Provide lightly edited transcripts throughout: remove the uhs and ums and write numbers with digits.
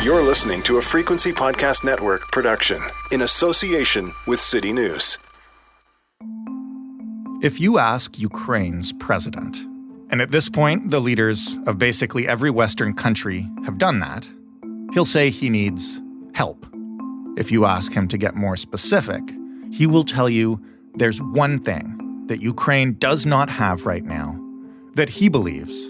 You're listening to a Frequency Podcast Network production in association with City News. If you ask Ukraine's president, and at this point the leaders of basically every Western country have done that, he'll say he needs help. If you ask him to get more specific, he will tell you there's one thing that Ukraine does not have right now that he believes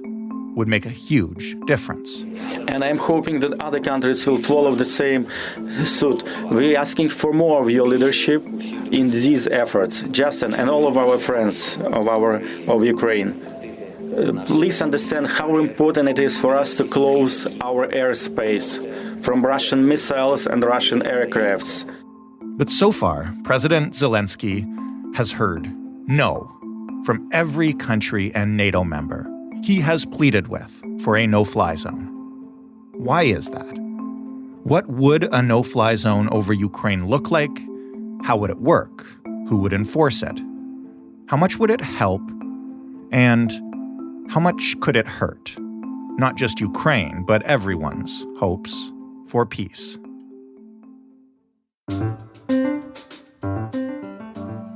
would make a huge difference. And I'm hoping that other countries will follow the same suit. We're asking for more of your leadership in these efforts. Justin and all of our friends of Ukraine, please understand how important it is for us to close our airspace from Russian missiles and Russian aircrafts. But so far, President Zelenskyy has heard no from every country and NATO member he has pleaded with for a no-fly zone. Why is that? What would a no-fly zone over Ukraine look like? How would it work? Who would enforce it? How much would it help? And how much could it hurt? Not just Ukraine, but everyone's hopes for peace.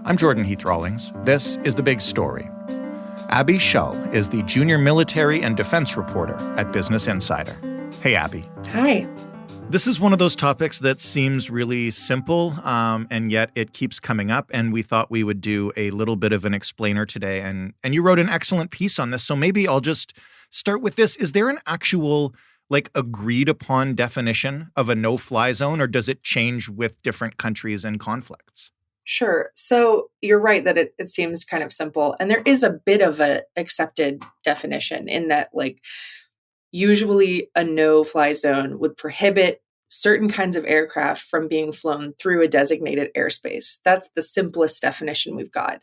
I'm Jordan Heath Rawlings. This is The Big Story. Abby Shull is the junior military and defense reporter at Business Insider. Hey, Abby. Hi. This is one of those topics that seems really simple, and yet it keeps coming up, and we thought we would do a little bit of an explainer today, and you wrote an excellent piece on this, so maybe I'll just start with this. Is there an actual, agreed upon definition of a no-fly zone, or does it change with different countries and conflicts? Sure. So you're right that it seems kind of simple. And there is a bit of an accepted definition in that, usually a no-fly zone would prohibit certain kinds of aircraft from being flown through a designated airspace. That's the simplest definition we've got.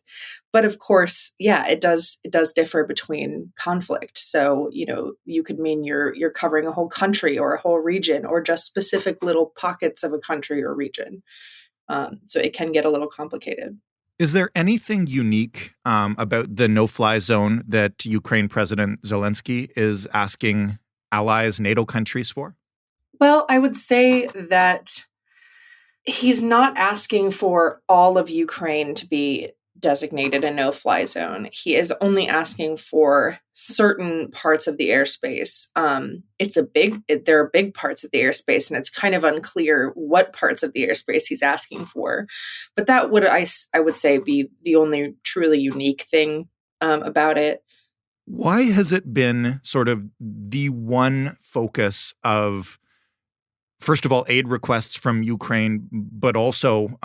But of course, it does differ between conflict. So, you could mean you're covering a whole country or a whole region or just specific little pockets of a country or region. So it can get a little complicated. Is there anything unique about the no-fly zone that Ukraine President Zelenskyy is asking allies, NATO countries for? Well, I would say that he's not asking for all of Ukraine to be designated a no-fly zone. He is only asking for certain parts of the airspace. There are big parts of the airspace, and it's kind of unclear what parts of the airspace he's asking for. But that would, I would say, be the only truly unique thing about it. Why has it been sort of the one focus of, first of all, aid requests from Ukraine, but also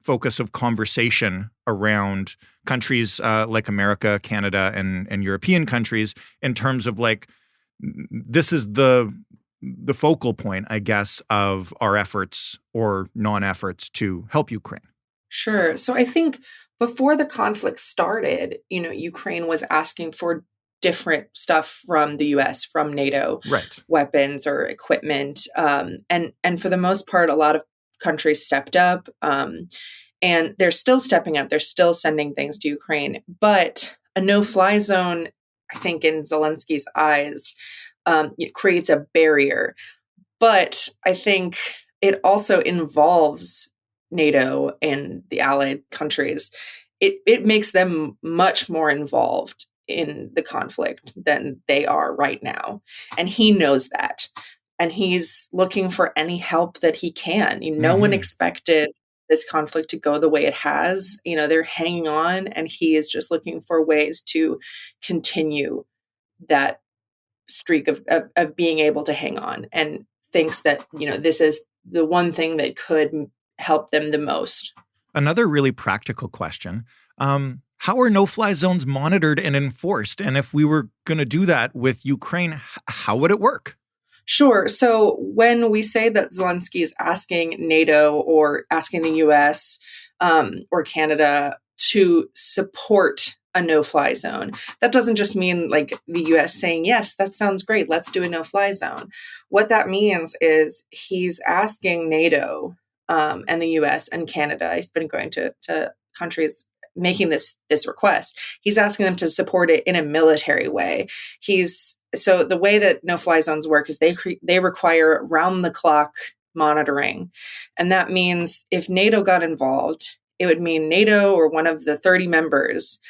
focus of conversation around countries like America, Canada, and European countries in terms of this is the focal point, I guess, of our efforts or non-efforts to help Ukraine? Sure. So I think before the conflict started, Ukraine was asking for different stuff from the U.S., from NATO, right, weapons or equipment. And for the most part, a lot of countries stepped up, and they're still stepping up. They're still sending things to Ukraine. But a no-fly zone, I think in Zelensky's eyes, it creates a barrier. But I think it also involves NATO and the allied countries. It makes them much more involved in the conflict than they are right now. And he knows that. And he's looking for any help that he can. No one expected this conflict to go the way it has. They're hanging on, and he is just looking for ways to continue that streak of being able to hang on, and thinks that, this is the one thing that could help them the most. Another really practical question. How are no-fly zones monitored and enforced? And if we were going to do that with Ukraine, how would it work? Sure. So when we say that Zelenskyy is asking NATO or asking the US or Canada to support a no-fly zone, that doesn't just mean the US saying, yes, that sounds great, let's do a no-fly zone. What that means is he's asking NATO and the US and Canada. He's been going to countries making this request. He's asking them to support it in a military way. He's So the way that no-fly zones work is they require round-the-clock monitoring. And that means if NATO got involved, it would mean NATO or one of the 30 members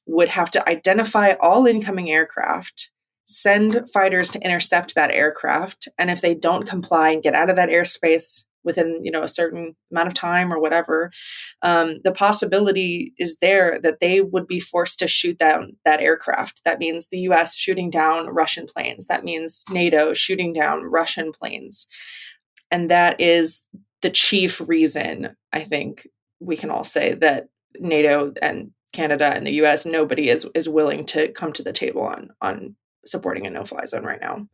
would have to identify all incoming aircraft, send fighters to intercept that aircraft. And if they don't comply and get out of that airspace within, a certain amount of time or whatever, the possibility is there that they would be forced to shoot down that aircraft. That means the US shooting down Russian planes. That means NATO shooting down Russian planes. And that is the chief reason, I think we can all say, that NATO and Canada and the US, nobody is willing to come to the table on supporting a no-fly zone right now.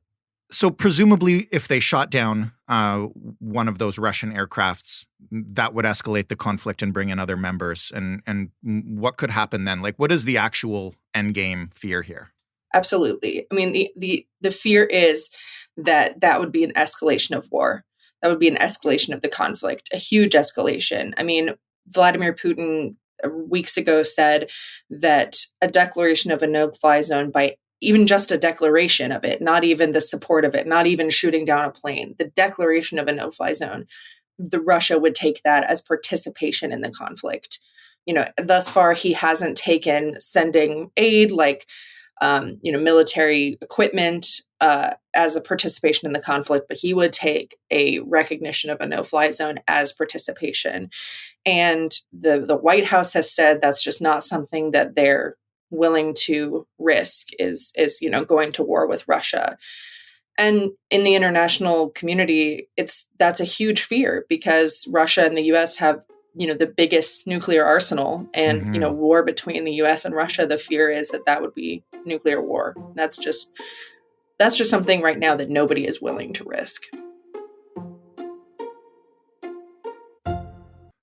So presumably, if they shot down one of those Russian aircrafts, that would escalate the conflict and bring in other members. And what could happen then? Like, what is the actual endgame fear here? Absolutely. I mean, the fear is that would be an escalation of war. That would be an escalation of the conflict, a huge escalation. I mean, Vladimir Putin weeks ago said that a declaration of a no-fly zone, by even just a declaration of it, not even the support of it, not even shooting down a plane, the declaration of a no-fly zone, Russia would take that as participation in the conflict. Thus far, he hasn't taken sending aid like military equipment as a participation in the conflict, but he would take a recognition of a no-fly zone as participation. And the White House has said that's just not something that they're willing to risk, is going to war with Russia. And in the international community, that's a huge fear, because Russia and the US have the biggest nuclear arsenal, and war between the US and Russia, the fear is that would be nuclear war. That's just something right now that nobody is willing to risk.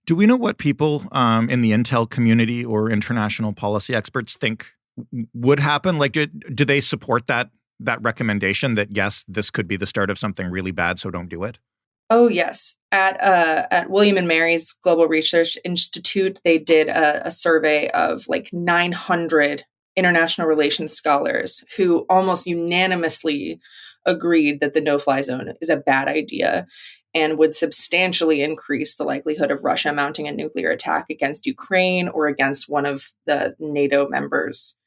Do we know what people in the intel community or international policy experts think would happen? Like, do they support that recommendation that, yes, this could be the start of something really bad, so don't do it? Oh, yes. At William and Mary's Global Research Institute, they did a survey of like 900 international relations scholars who almost unanimously agreed that the no-fly zone is a bad idea and would substantially increase the likelihood of Russia mounting a nuclear attack against Ukraine or against one of the NATO members.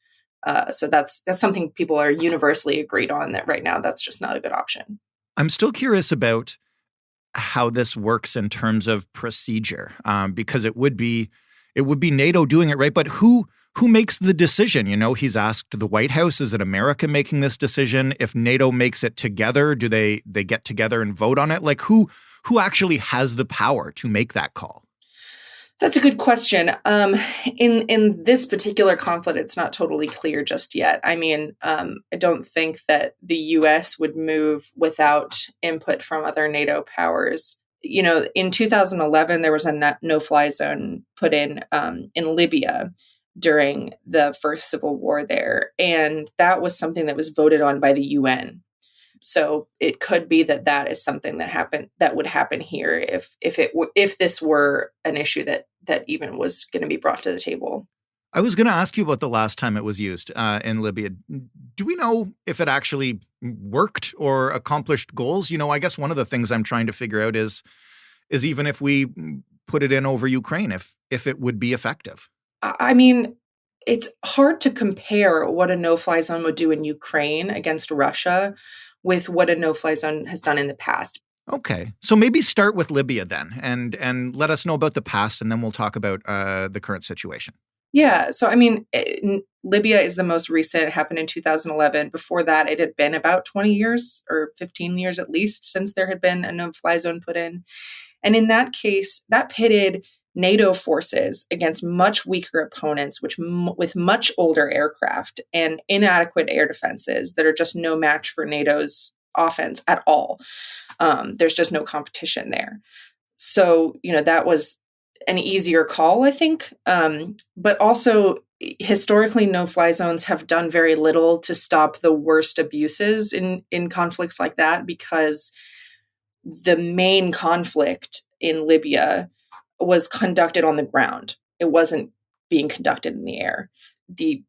So that's something people are universally agreed on, that right now that's just not a good option. I'm still curious about how this works in terms of procedure, because it would be NATO doing it, right? But who makes the decision? He's asked the White House, is it America making this decision? If NATO makes it together, do they get together and vote on it? Like, who actually has the power to make that call? That's a good question. In this particular conflict, it's not totally clear just yet. I mean, I don't think that the U.S. would move without input from other NATO powers. In 2011, there was a no-fly zone put in Libya during the first civil war there, and that was something that was voted on by the UN. So it could be that is something that would happen here if this were an issue that even was going to be brought to the table. I was going to ask you about the last time it was used in Libya. Do we know if it actually worked or accomplished goals? I guess one of the things I'm trying to figure out is even if we put it in over Ukraine, if it would be effective. I mean, it's hard to compare what a no-fly zone would do in Ukraine against Russia with what a no-fly zone has done in the past. Okay. So maybe start with Libya then and let us know about the past, and then we'll talk about the current situation. Yeah. So, I mean, Libya is the most recent. It happened in 2011. Before that, it had been about 20 years or 15 years at least since there had been a no-fly zone put in. And in that case, that pitted NATO forces against much weaker opponents, with much older aircraft and inadequate air defenses that are just no match for NATO's offense at all. There's just no competition there. So, that was an easier call, I think. But also, historically, no-fly zones have done very little to stop the worst abuses in conflicts like that, because the main conflict in Libya was conducted on the ground. It wasn't being conducted in the air. The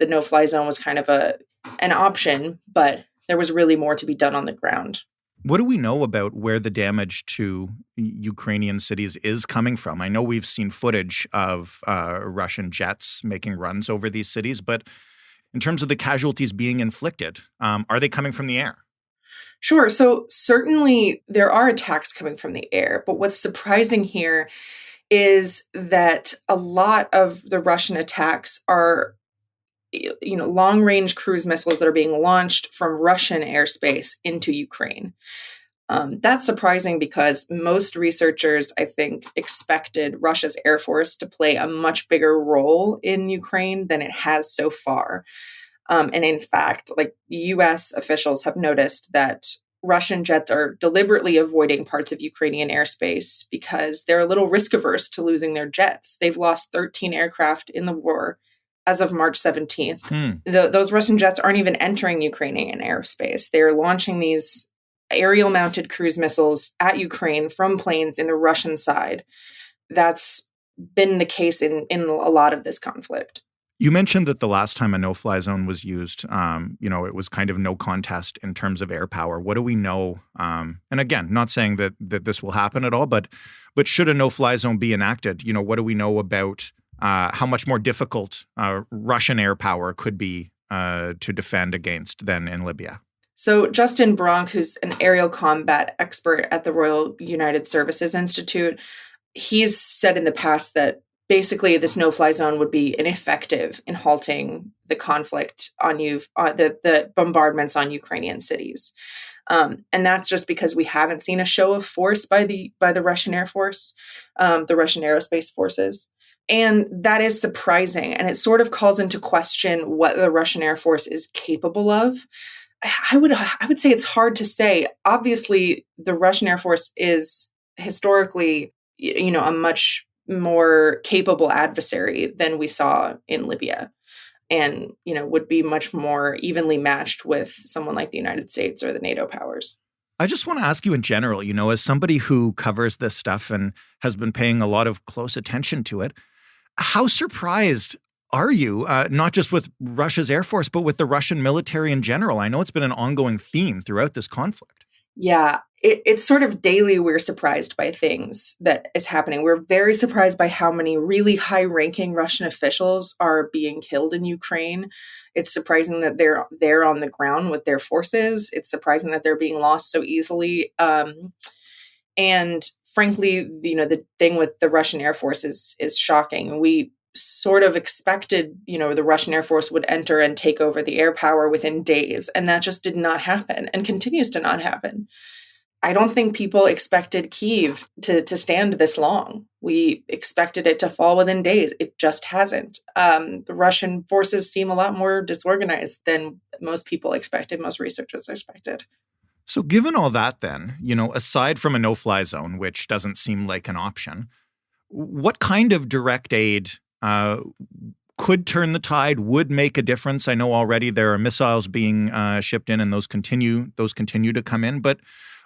no-fly zone was kind of an option, but there was really more to be done on the ground. What do we know about where the damage to Ukrainian cities is coming from? I know we've seen footage of Russian jets making runs over these cities, but in terms of the casualties being inflicted, are they coming from the air? Sure. So certainly there are attacks coming from the air, but what's surprising here is that a lot of the Russian attacks are long-range cruise missiles that are being launched from Russian airspace into Ukraine. That's surprising because most researchers, I think, expected Russia's Air Force to play a much bigger role in Ukraine than it has so far. And in fact, U.S. officials have noticed that Russian jets are deliberately avoiding parts of Ukrainian airspace because they're a little risk averse to losing their jets. They've lost 13 aircraft in the war as of March 17th. Those Russian jets aren't even entering Ukrainian airspace. They're launching these aerial-mounted cruise missiles at Ukraine from planes in the Russian side. That's been the case in a lot of this conflict. You mentioned that the last time a no-fly zone was used, it was kind of no contest in terms of air power. What do we know? And again, not saying that this will happen at all, but should a no-fly zone be enacted, what do we know about how much more difficult Russian air power could be to defend against than in Libya? So Justin Bronk, who's an aerial combat expert at the Royal United Services Institute, he's said in the past that basically this no-fly zone would be ineffective in halting the conflict on the bombardments on Ukrainian cities. And that's just because we haven't seen a show of force by the Russian Air Force, the Russian aerospace forces. And that is surprising. And it sort of calls into question what the Russian Air Force is capable of. I would say it's hard to say. Obviously, the Russian Air Force is historically, a much more capable adversary than we saw in Libya, and, would be much more evenly matched with someone like the United States or the NATO powers. I just want to ask you in general, as somebody who covers this stuff and has been paying a lot of close attention to it, how surprised are you, not just with Russia's Air Force, but with the Russian military in general? I know it's been an ongoing theme throughout this conflict. Yeah, it's sort of daily we're surprised by things that is happening. We're very surprised by how many really high-ranking Russian officials are being killed in Ukraine. It's surprising that they're there on the ground with their forces. It's surprising that they're being lost so easily. And frankly, the thing with the Russian Air Force is shocking. We sort of expected, the Russian Air Force would enter and take over the air power within days, and that just did not happen and continues to not happen. I don't think people expected Kyiv to stand this long. We expected it to fall within days. It just hasn't. The Russian forces seem a lot more disorganized than most people expected, most researchers expected. So given all that then, aside from a no-fly zone, which doesn't seem like an option, what kind of direct aid could turn the tide, would make a difference? I know already there are missiles being shipped in and those continue to come in, but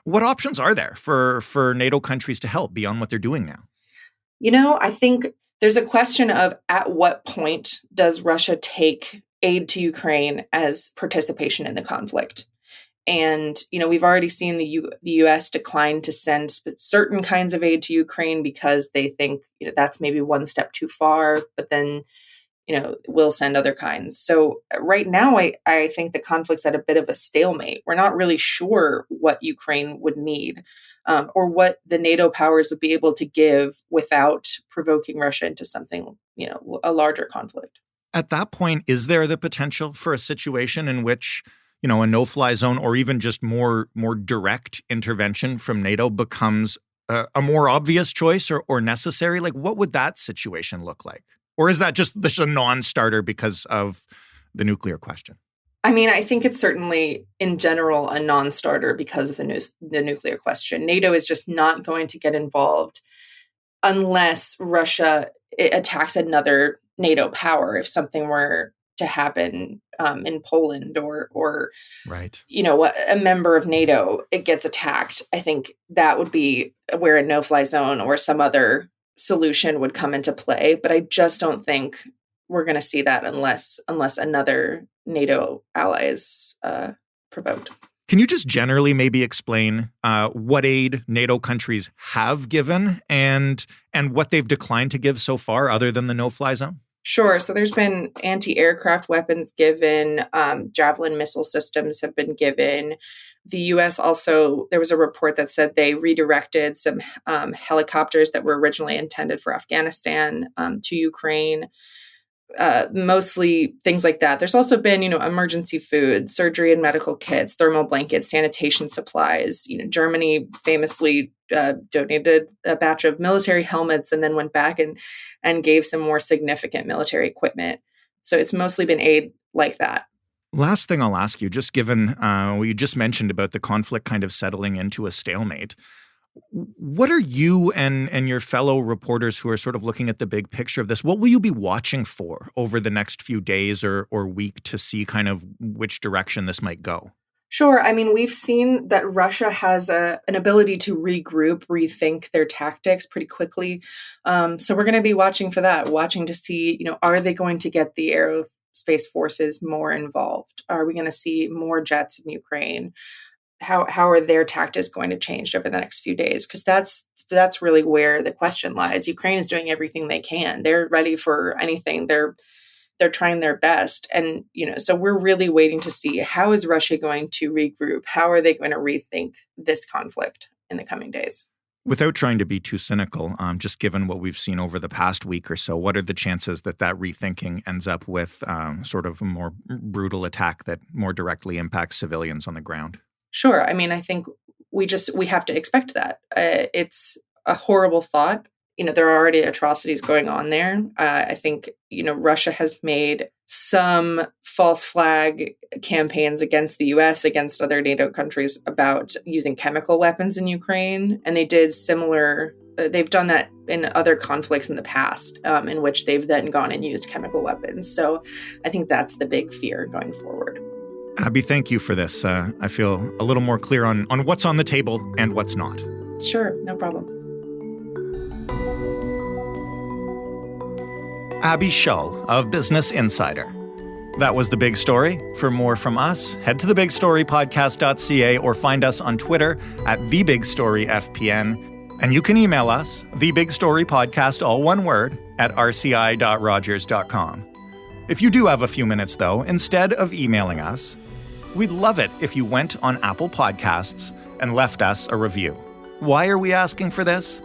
what options are there for NATO countries to help beyond what they're doing now? I think there's a question of at what point does Russia take aid to Ukraine as participation in the conflict? And, we've already seen the U.S. decline to send certain kinds of aid to Ukraine because they think, that's maybe one step too far, but then, we'll send other kinds. So right now, I think the conflict's at a bit of a stalemate. We're not really sure what Ukraine would need or what the NATO powers would be able to give without provoking Russia into something, a larger conflict. At that point, is there the potential for a situation in which a no-fly zone or even just more direct intervention from NATO becomes a more obvious choice or necessary? Like, what would that situation look like? Or is that just a non-starter because of the nuclear question? I mean, I think it's certainly, in general, a non-starter because of the nuclear question. NATO is just not going to get involved unless Russia attacks another NATO power. If something were to happen in Poland or right, a member of NATO, it gets attacked, I think that would be where a no-fly zone or some other solution would come into play. But I just don't think we're going to see that unless another NATO ally is provoked. Can you just generally maybe explain what aid NATO countries have given and what they've declined to give so far other than the no-fly zone? Sure. So there's been anti-aircraft weapons given, Javelin missile systems have been given. The U.S. also, there was a report that said they redirected some helicopters that were originally intended for Afghanistan to Ukraine. Mostly things like that. There's also been, emergency food, surgery and medical kits, thermal blankets, sanitation supplies. Germany famously donated a batch of military helmets and then went back and gave some more significant military equipment. So it's mostly been aid like that. Last thing I'll ask you, just given what you just mentioned about the conflict kind of settling into a stalemate, what are you and your fellow reporters who are sort of looking at the big picture of this, what will you be watching for over the next few days or week to see kind of which direction this might go? Sure. I mean, we've seen that Russia has an ability to regroup, rethink their tactics pretty quickly. So we're going to be watching for that, watching to see, are they going to get the aerospace forces more involved? Are we going to see more jets in Ukraine? How are their tactics going to change over the next few days? Because that's really where the question lies. Ukraine is doing everything they can. They're ready for anything. They're trying their best. And, so we're really waiting to see, how is Russia going to regroup? How are they going to rethink this conflict in the coming days? Without trying to be too cynical, just given what we've seen over the past week or so, what are the chances that rethinking ends up with sort of a more brutal attack that more directly impacts civilians on the ground? Sure. I mean, I think we have to expect that. It's a horrible thought. There are already atrocities going on there. I think, Russia has made some false flag campaigns against the U.S., against other NATO countries about using chemical weapons in Ukraine. And they did similar, they've done that in other conflicts in the past, in which they've then gone and used chemical weapons. So I think that's the big fear going forward. Abby, thank you for this. I feel a little more clear on what's on the table and what's not. Sure, no problem. Abby Shull of Business Insider. That was The Big Story. For more from us, head to thebigstorypodcast.ca or find us on Twitter at TheBigStoryFPN. And you can email us, thebigstorypodcast, all one word, at rci.rogers.com. If you do have a few minutes, though, instead of emailing us, we'd love it if you went on Apple Podcasts and left us a review. Why are we asking for this?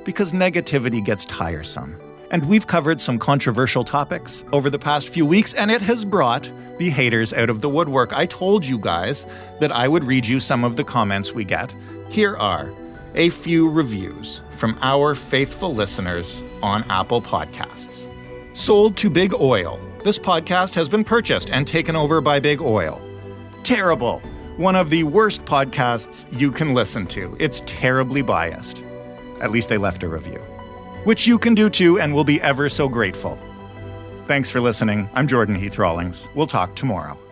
Because negativity gets tiresome. And we've covered some controversial topics over the past few weeks, and it has brought the haters out of the woodwork. I told you guys that I would read you some of the comments we get. Here are a few reviews from our faithful listeners on Apple Podcasts. Sold to Big Oil. This podcast has been purchased and taken over by Big Oil. Terrible. One of the worst podcasts you can listen to. It's terribly biased. At least they left a review, which you can do too and will be ever so grateful. Thanks for listening. I'm Jordan Heath Rawlings. We'll talk tomorrow.